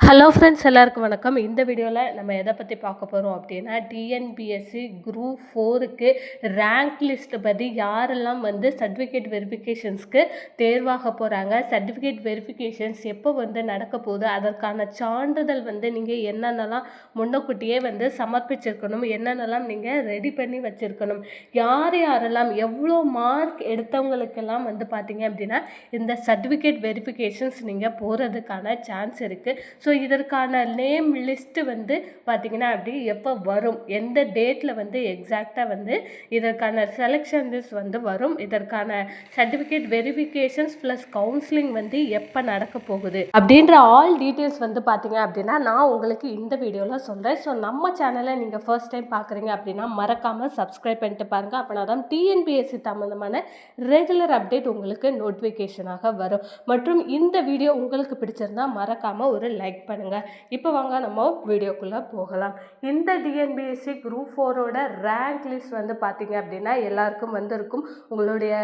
Hello friends, எல்லாருக்கும் வணக்கம். இந்த வீடியோவில் நம்ம எதை பற்றி பார்க்க போகிறோம் அப்படின்னா, டிஎன்பிஎஸ்சி குரூப் 4க்கு ரேங்க் லிஸ்ட் பற்றி யாரெல்லாம் சர்டிஃபிகேட் வெரிஃபிகேஷன்ஸ்க்கு தேர்வாக போகிறாங்க, சர்டிஃபிகேட் வெரிஃபிகேஷன்ஸ் எப்போ நடக்க போகுது, அதற்கான சான்றிதழ் நீங்கள் என்னென்னலாம் முன்னக்கூட்டியே சமர்ப்பிச்சிருக்கணும், என்னென்னலாம் நீங்கள் ரெடி பண்ணி வச்சுருக்கணும், யாரெல்லாம் எவ்வளோ மார்க் எடுத்தவங்களுக்கெல்லாம் பார்த்தீங்க அப்படின்னா இந்த சர்டிஃபிகேட் வெரிஃபிகேஷன்ஸ் நீங்கள் போகிறதுக்கான சான்ஸ் இருக்குது. ஸோ இதற்கான நேம் லிஸ்ட்டு பார்த்திங்கன்னா அப்படி எப்போ வரும், எந்த டேட்டில் எக்ஸாக்டாக இதற்கான செலெக்ஷன் லிஸ்ட் வரும், இதற்கான சர்டிஃபிகேட் வெரிஃபிகேஷன்ஸ் ப்ளஸ் கவுன்சிலிங் எப்போ நடக்க போகுது அப்படின்ற ஆல் டீட்டெயில்ஸ் பார்த்திங்க அப்படின்னா நான் உங்களுக்கு இந்த வீடியோவில் சொல்கிறேன். ஸோ நம்ம சேனலை நீங்கள் ஃபர்ஸ்ட் டைம் பார்க்குறீங்க அப்படின்னா மறக்காமல் சப்ஸ்கிரைப் பண்ணிட்டு பாருங்கள். அப்படின்னா தான் டிஎன்பிஎஸ்சி சம்மந்தமான ரெகுலர் அப்டேட் உங்களுக்கு நோட்டிஃபிகேஷனாக வரும். மற்றும் இந்த வீடியோ உங்களுக்கு பிடிச்சிருந்தால் மறக்காமல் ஒரு லைக் பண்ணுங்க. இப்போ வாங்க நம்ம வீடியோக்குள்ள போகலாம். இந்த டிஎன்பிஎஸ்சி குரூப் 4ஓட ரேங்க் லிஸ்ட் பார்த்தீங்க அப்படின்னா எல்லாருக்கும் இருக்கும். உங்களுடைய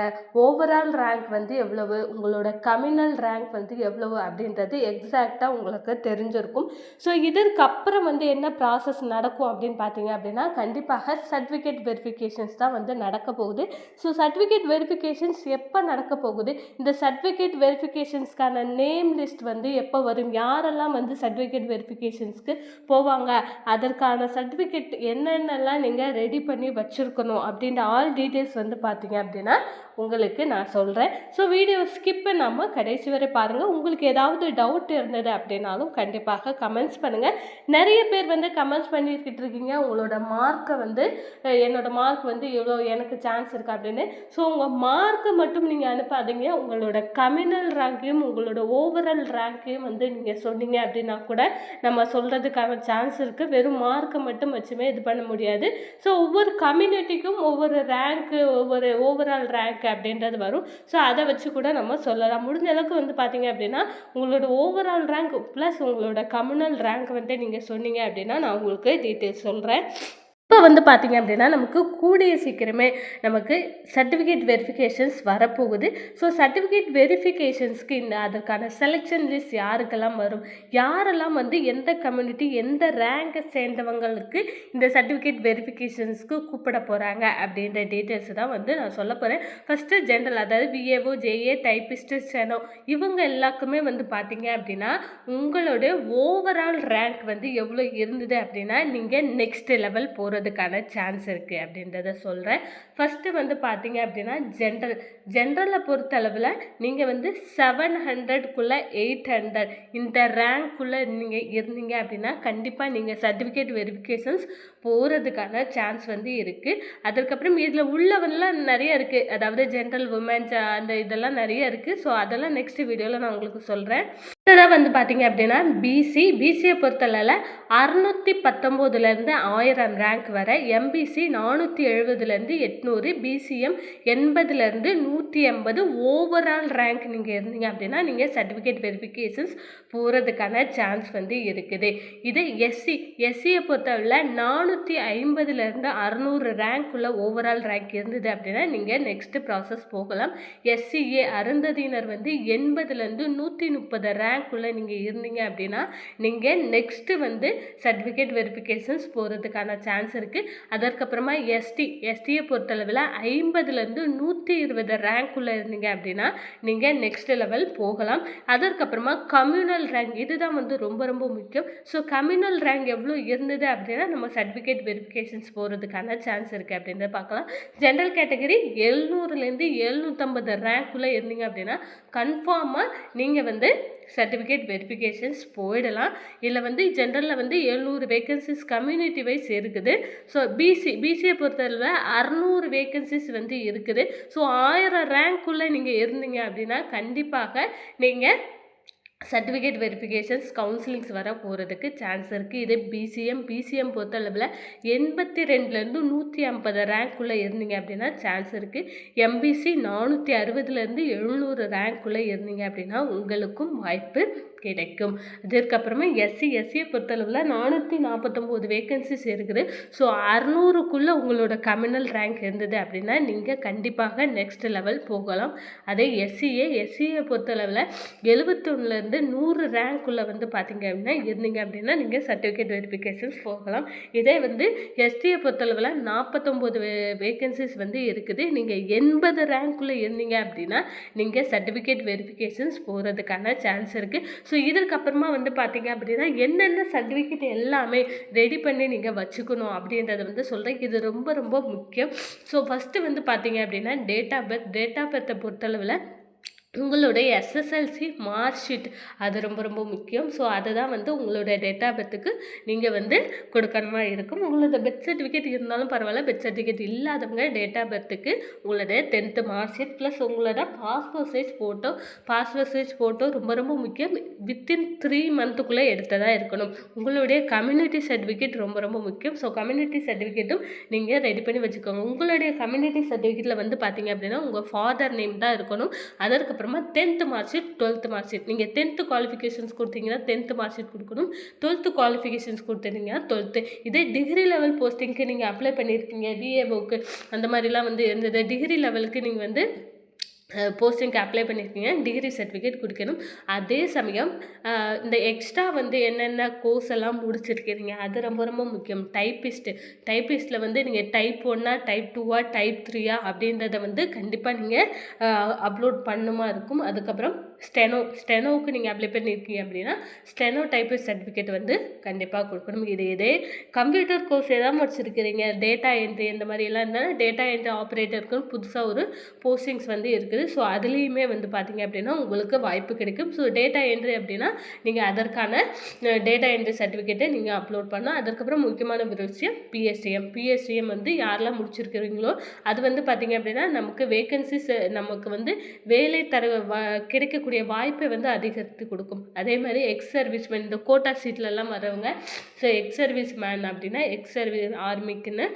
ஓவரால் ரேங்க் எவ்வளவு, உங்களோட கம்யூனல் ரேங்க் எவ்வளவு அப்படின்றது எக்ஸாக்டாக உங்களுக்கு தெரிஞ்சிருக்கும். ஸோ இதற்கு அப்புறம் என்ன ப்ராசஸ் நடக்கும் அப்படின்னு பார்த்தீங்க அப்படின்னா கண்டிப்பாக சர்டிஃபிகேட் வெரிஃபிகேஷன்ஸ் தான் நடக்க போகுது. ஸோ சர்டிஃபிகேட் வெரிஃபிகேஷன்ஸ் எப்போ நடக்க போகுது, இந்த சர்டிஃபிகேட் வெரிஃபிகேஷன்ஸ்க்கான நேம் லிஸ்ட் எப்போ வரும், யாரெல்லாம் சர்டிஃபிகேட் வெரிஃபிகேஷன்ஸ்க்கு போவாங்க, அதற்கான சர்டிஃபிகேட் என்னென்னலாம் நீங்கள் ரெடி பண்ணி வச்சுருக்கணும் அப்படின்ற ஆல் டீட்டெயில்ஸ் பார்த்தீங்க அப்படின்னா உங்களுக்கு நான் சொல்கிறேன். ஸோ வீடியோ ஸ்கிப் பண்ணாமல் கடைசி வரை பாருங்கள். உங்களுக்கு ஏதாவது டவுட் இருந்தது அப்படின்னாலும் கண்டிப்பாக கமெண்ட்ஸ் பண்ணுங்கள். நிறைய பேர் கமெண்ட்ஸ் பண்ணிக்கிட்டு இருக்கீங்க உங்களோட மார்க்கை என்னோட மார்க் எவ்வளோ எனக்கு சான்ஸ் இருக்குது அப்படின்னு. ஸோ உங்கள் மார்க்கை மட்டும் நீங்கள் அனுப்பாதீங்க, உங்களோட கம்யூனல் ரேங்கையும் உங்களோட ஓவரால் ரேங்கையும் நீங்கள் சொன்னீங்க அப்படின்னா கூட நம்ம சொல்கிறதுக்கான சான்ஸ் இருக்குது. வெறும் மார்க்கை மட்டும் வச்சுமே இது பண்ண முடியாது. ஸோ ஒவ்வொரு கம்யூனிட்டிக்கும் ஒவ்வொரு ரேங்க்கு, ஒவ்வொரு ஓவரால் ரேங்க் அப்படின்றது வரும். ஸோ அதை வச்சு கூட நம்ம சொல்லலாம். முடிஞ்ச அளவுக்கு பார்த்தீங்க அப்படின்னா உங்களோட ஓவரால் ரேங்க் ப்ளஸ் உங்களோட கம்யூனல் ரேங்க் நீங்கள் சொன்னீங்க அப்படின்னா நான் உங்களுக்கு டீட்டெயில்ஸ் சொல்கிறேன். இப்போ பார்த்தீங்க அப்படின்னா நமக்கு கூடிய சீக்கிரமே நமக்கு சர்டிஃபிகேட் வெரிஃபிகேஷன்ஸ் வரப்போகுது. ஸோ சர்டிஃபிகேட் வெரிஃபிகேஷன்ஸ்க்கு அதற்கான செலெக்ஷன் லிஸ்ட் யாருக்கெல்லாம் வரும், யாரெல்லாம் எந்த கம்யூனிட்டி எந்த ரேங்கை சேர்ந்தவங்களுக்கு இந்த சர்டிஃபிகேட் வெரிஃபிகேஷன்ஸ்க்கு கூப்பிட போகிறாங்க அப்படின்ற டீட்டெயில்ஸ் தான் நான் சொல்ல போகிறேன். ஃபஸ்ட்டு ஜென்ரல், அதாவது விஏஓ, ஜேஏ, டைப்பிஸ்ட்டு, ஸ்டெனோ இவங்க எல்லாருக்குமே பார்த்தீங்க அப்படின்னா உங்களோட ஓவரால் ரேங்க் எவ்வளோ இருந்தது அப்படின்னா நீங்கள் நெக்ஸ்ட் லெவல் போகிறது சான்ஸ் இருக்குது அப்படின்றத சொல்கிறேன். ஃபஸ்ட்டு பார்த்தீங்க அப்படின்னா ஜென்ரலை பொறுத்தளவில் நீங்கள் 700க்குள்ளே 800 இந்த ரேங்க்குள்ளே நீங்கள் இருந்தீங்க அப்படின்னா கண்டிப்பாக நீங்கள் சர்டிஃபிகேட் வெரிஃபிகேஷன்ஸ் போகிறதுக்கான சான்ஸ் இருக்குது. அதுக்கப்புறம் இதில் உள்ளவெல்லாம் நிறைய இருக்குது, அதாவது ஜென்ரல் உமன்ஸ் அந்த இதெல்லாம் நிறைய இருக்குது. ஸோ அதெல்லாம் நெக்ஸ்ட் வீடியோவில் நான் உங்களுக்கு சொல்கிறேன். இதான் பார்த்தீங்க அப்படின்னா பிசியை பொறுத்தளவில் 619லேருந்து 1000 ரேங்க் வரை, எம்பிசி 470லேருந்து 800, பிசிஎம் 80லேருந்து 180 ஓவரால் ரேங்க் நீங்கள் இருந்தீங்க அப்படின்னா நீங்கள் சர்டிஃபிகேட் வெரிஃபிகேஷன்ஸ் போகிறதுக்கான சான்ஸ் இருக்குது. இது எஸ்சியை பொறுத்தவரை 450லேருந்து 600 ரேங்க்குள்ள ஓவரால் ரேங்க் இருந்தது அப்படின்னா நீங்கள் நெக்ஸ்ட் ப்ராசஸ் போகலாம். எஸ்சிஏ அருந்ததியினர் 80லேருந்து 130 ரேங்க்குள்ளே நீங்கள் இருந்தீங்க அப்படின்னா நீங்கள் நெக்ஸ்ட்டு சர்டிஃபிகேட் வெரிஃபிகேஷன்ஸ் போகிறதுக்கான சான்ஸ் இருக்குது. அதற்கப்புறமா எஸ்டியை பொறுத்தளவில் 50லேருந்து 120 ரேங்க்குள்ளே இருந்தீங்க அப்படின்னா நீங்கள் நெக்ஸ்ட் லெவல் போகலாம். அதற்கப்புறமா கம்யூனல் ரேங்க், இதுதான் ரொம்ப ரொம்ப முக்கியம். ஸோ கம்யூனல் ரேங்க் எவ்வளோ இருந்தது அப்படின்னா நம்ம சர்டிஃபிகேட் வெரிஃபிகேஷன்ஸ் போகிறதுக்கான சான்ஸ் இருக்குது அப்படின்றத பார்க்கலாம். ஜென்ரல் கேட்டகரி 700லேருந்து 750 ரேங்க்குள்ளே இருந்தீங்க அப்படின்னா கன்ஃபார்மாக நீங்கள் சர்டிஃபிகேட் வெரிஃபிகேஷன்ஸ் போயிடலாம். இல்லை ஜென்ரலில் 700 வேகன்சிஸ் கம்யூனிட்டி வைஸ் இருக்குது. ஸோ பிசியை பொறுத்தளவில் 600 வேகன்சிஸ் இருக்குது. ஸோ 1000 ரேங்க்குள்ளே நீங்கள் இருந்தீங்க அப்படின்னா கண்டிப்பாக நீங்கள் சர்டிஃபிகேட் வெரிஃபிகேஷன்ஸ் கவுன்சிலிங்ஸ் வர போகிறதுக்கு சான்ஸ் இருக்குது. இதே பிசிஎம் பொறுத்தளவில் 82லேருந்து 150 ரேங்க்குள்ளே இருந்தீங்க அப்படின்னா சான்ஸ் இருக்குது. எம்பிசி 460லேருந்து 700 ரேங்க்குள்ளே இருந்தீங்க அப்படின்னா உங்களுக்கும் வாய்ப்பு கிடைக்கும். இதற்கப்புறமா எஸ்சியை பொறுத்தளவில் 449 வேகன்சிஸ் இருக்குது. ஸோ 600க்குள்ளே உங்களோட கம்யூனல் ரேங்க் இருந்தது அப்படின்னா நீங்கள் கண்டிப்பாக நெக்ஸ்ட் லெவல் போகலாம். அதே எஸ்சியை பொறுத்தளவில் 71லேருந்து 100 ரேங்க்குள்ளே வந்து பார்த்தீங்க அப்படின்னா இருந்தீங்க அப்படின்னா நீங்கள் சர்டிஃபிகேட் வெரிஃபிகேஷன்ஸ் போகலாம். இதே வந்து எஸ்டியை பொறுத்தளவில் 49 வேகன்சிஸ் வந்து இருக்குது. நீங்கள் 80 ரேங்க்குள்ளே இருந்தீங்க அப்படின்னா நீங்கள் சர்டிஃபிகேட் வெரிஃபிகேஷன்ஸ் போகிறதுக்கான சான்ஸ் இருக்குது. ஸோ இதற்கப்புறமா வந்து பார்த்தீங்க அப்படின்னா என்னென்ன சர்டிஃபிகேட் எல்லாமே ரெடி பண்ணி நீங்கள் வச்சுக்கணும் அப்படின்றத வந்து சொல்கிறேன். இது ரொம்ப ரொம்ப முக்கியம். ஸோ ஃபஸ்ட்டு வந்து பார்த்தீங்க அப்படின்னா டேட் ஆஃப் பர்த்தை பொறுத்தளவில் உங்களுடைய எஸ்எஸ்எல்சி மார்க் ஷீட் அது ரொம்ப ரொம்ப முக்கியம். ஸோ அதுதான் வந்து உங்களுடைய டேட் ஆஃப் பர்த்துக்கு நீங்கள் வந்து கொடுக்கணுமா இருக்கும். உங்களோட பெர்த் சர்டிஃபிகேட் இருந்தாலும் பரவாயில்ல, பெர்த் சர்டிஃபிகேட் இல்லாதவங்க டேட் ஆஃப் பர்த்துக்கு உங்களுடைய 10th மார்க் ஷீட் ப்ளஸ் உங்களோட பாஸ்போர்ட் சைஸ் ஃபோட்டோ ரொம்ப ரொம்ப முக்கியம். வித்தின் 3 மந்த்துக்குள்ளே எடுத்ததாக இருக்கணும். உங்களுடைய கம்யூனிட்டி சர்டிஃபிகேட் ரொம்ப ரொம்ப முக்கியம். ஸோ கம்யூனிட்டி சர்டிஃபிகேட்டும் நீங்கள் ரெடி பண்ணி வச்சுக்கோங்க. உங்களுடைய கம்யூனிட்டி சர்டிஃபிகேட்டில் வந்து பார்த்தீங்க அப்படின்னா உங்கள் ஃபாதர் நேம் தான் இருக்கணும். அதற்கு அப்புறமா 10th mark sheet, 12th mark sheet. நீங்கள் 10th குவாலிஃபிகேஷன்ஸ் கொடுத்தீங்கன்னா 10th மார்க் ஷீட் கொடுக்கணும். 12th qualifications கொடுத்துருந்தீங்கன்னா 12th. இதே டிகிரி லெவல் போஸ்டிங்க்கு நீங்கள் அப்ளை பண்ணியிருக்கீங்க, பிஏஓக்கு அந்த மாதிரிலாம் வந்து இருந்தது. டிகிரி லெவலுக்கு நீங்கள் வந்து போஸ்டிங்க்கு அப்ளை பண்ணியிருக்கீங்க, டிகிரி சர்டிஃபிகேட் கொடுக்கணும். அதே சமயம் இந்த எக்ஸ்ட்ரா வந்து என்னென்ன கோர்ஸ் எல்லாம் முடிச்சிருக்கிறீங்க அது ரொம்ப ரொம்ப முக்கியம். டைப்பிஸ்ட்டில் வந்து நீங்கள் டைப் 1 டைப் 2 டைப் 3 அப்படின்றத வந்து கண்டிப்பாக நீங்கள் அப்லோட் பண்ணுமா இருக்கும். அதுக்கப்புறம் ஸ்டெனோவுக்கு நீங்கள் அப்ளை பண்ணியிருக்கீங்க அப்படின்னா ஸ்டெனோ டைப்பிஸ்ட் சர்டிஃபிகேட் வந்து கண்டிப்பாக கொடுக்கணும். இதே கம்ப்யூட்டர் கோர்ஸ் எதாவது முடிச்சிருக்கிறீங்க, டேட்டா என்ட்ரி இந்த மாதிரிலாம் இருந்தாலும் டேட்டா என்ட்ரி ஆப்ரேட்டருக்குன்னு புதுசாக ஒரு போஸ்டிங்ஸ் வந்து இருக்குது. ஸோ அதுலேயுமே வந்து பார்த்தீங்க அப்படின்னா உங்களுக்கு வாய்ப்பு கிடைக்கும். ஸோ டேட்டா என்ட்ரி அப்படின்னா நீங்கள் அதற்கான டேட்டா என்ட்ரி சர்டிஃபிகேட்டை நீங்கள் அப்லோட் பண்ணலாம். அதுக்கப்புறம் முக்கியமான ஒரு விஷயம் பிஎஸ்டிஎம் வந்து யாரெல்லாம் முடிச்சிருக்கிறீங்களோ அது வந்து பார்த்தீங்க அப்படின்னா நமக்கு வேகன்சிஸ் நமக்கு வந்து வேலை கிடைக்கக்கூடிய வாய்ப்பை வந்து அதிகரித்து கொடுக்கும். அதே மாதிரி எக்ஸ் சர்வீஸ் மேன், இந்த கோட்டா சீட்லலாம் வரவங்க ஸோ எக்ஸ் சர்வீஸ் மேன் அப்படின்னா எக்ஸ் சர்வீஸ் ஆர்மிக்குன்னு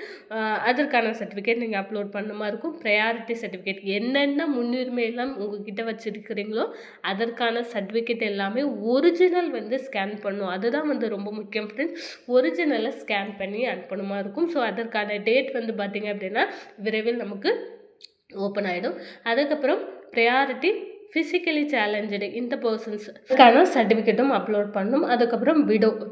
அதற்கான சர்டிஃபிகேட் நீங்கள் அப்லோட் பண்ணுமா இருக்கும். ப்ரையாரிட்டி சர்டிஃபிகேட் என்னென்ன முன்னுரிமையெல்லாம் உங்ககிட்ட வச்சுருக்கிறீங்களோ அதற்கான சர்டிஃபிகேட் எல்லாமே ஒரிஜினல் வந்து ஸ்கேன் பண்ணும். அதுதான் வந்து ரொம்ப முக்கியம் ஃப்ரெண்ட்ஸ். ஒரிஜினலை ஸ்கேன் பண்ணி அனுப்பணுமா இருக்கும். ஸோ அதற்கான டேட் வந்து பார்த்திங்க அப்படின்னா விரைவில் நமக்கு ஓப்பன் ஆகிடும். அதுக்கப்புறம் ப்ரையாரிட்டி ஃபிசிக்கலி சேலஞ்சடு இந்த பர்சன்ஸ்க்கான சர்டிஃபிகேட்டும் அப்லோட் பண்ணணும். அதுக்கப்புறம்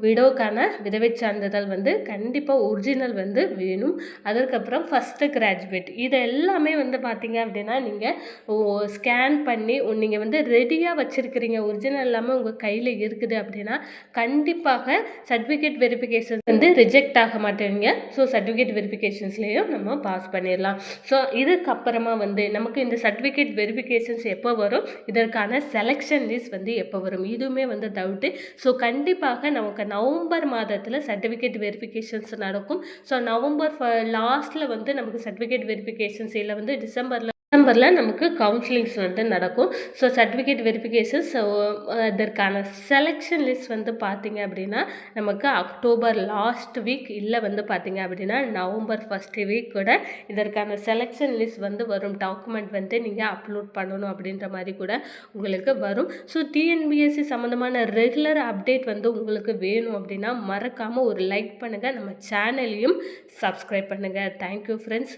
விடோக்கான விதவை சான்றிதழ் வந்து கண்டிப்பாக ஒரிஜினல் வந்து வேணும். அதுக்கப்புறம் ஃபஸ்ட்டு கிராஜுவேட் இது எல்லாமே வந்து பார்த்தீங்க அப்படின்னா நீங்கள் ஸ்கேன் பண்ணி நீங்கள் வந்து ரெடியாக வச்சுருக்கிறீங்க, ஒரிஜினல் எல்லாமே உங்கள் கையில் இருக்குது அப்படின்னா கண்டிப்பாக சர்டிஃபிகேட் வெரிஃபிகேஷன் வந்து ரிஜெக்ட் ஆக மாட்டேங்க. ஸோ சர்டிஃபிகேட் வெரிஃபிகேஷன்ஸ்லேயும் நம்ம பாஸ் பண்ணிடலாம். ஸோ இதுக்கப்புறமா வந்து நமக்கு இந்த சர்டிஃபிகேட் வெரிஃபிகேஷன்ஸ் எப்போ வரும், இதற்கான செலெக்ஷன் லிஸ்ட் வந்து எப்போ வரும், இதுவுமே வந்து டவுட்டு. ஸோ கண்டிப்பாக நமக்கு நவம்பர் மாதத்தில் சர்டிஃபிகேட் வெரிஃபிகேஷன்ஸ் நடக்கும். ஸோ நவம்பர் லாஸ்ட்டில் வந்து நமக்கு சர்டிஃபிகேட் வெரிஃபிகேஷன்ஸ் இல்லை வந்து டிசம்பரில் நமக்கு கவுன்சிலிங்ஸ் வந்து நடக்கும். ஸோ சர்டிஃபிகேட் வெரிஃபிகேஷன்ஸ் இதற்கான செலெக்ஷன் லிஸ்ட் வந்து பார்த்திங்க அப்படின்னா நமக்கு அக்டோபர் லாஸ்ட் வீக் இல்லை வந்து பார்த்திங்க அப்படின்னா நவம்பர் ஃபஸ்ட் வீக் கூட இதற்கான செலெக்ஷன் லிஸ்ட் வந்து வரும். டாக்குமெண்ட் வந்து நீங்கள் அப்லோட் பண்ணணும் அப்படின்ற மாதிரி கூட உங்களுக்கு வரும். ஸோ டிஎன்பிஎஸ்சி சம்மந்தமான ரெகுலர் அப்டேட் வந்து உங்களுக்கு வேணும் அப்படின்னா மறக்காமல் ஒரு லைக் பண்ணுங்கள், நம்ம சேனலையும் சப்ஸ்கிரைப் பண்ணுங்கள். Thank you friends.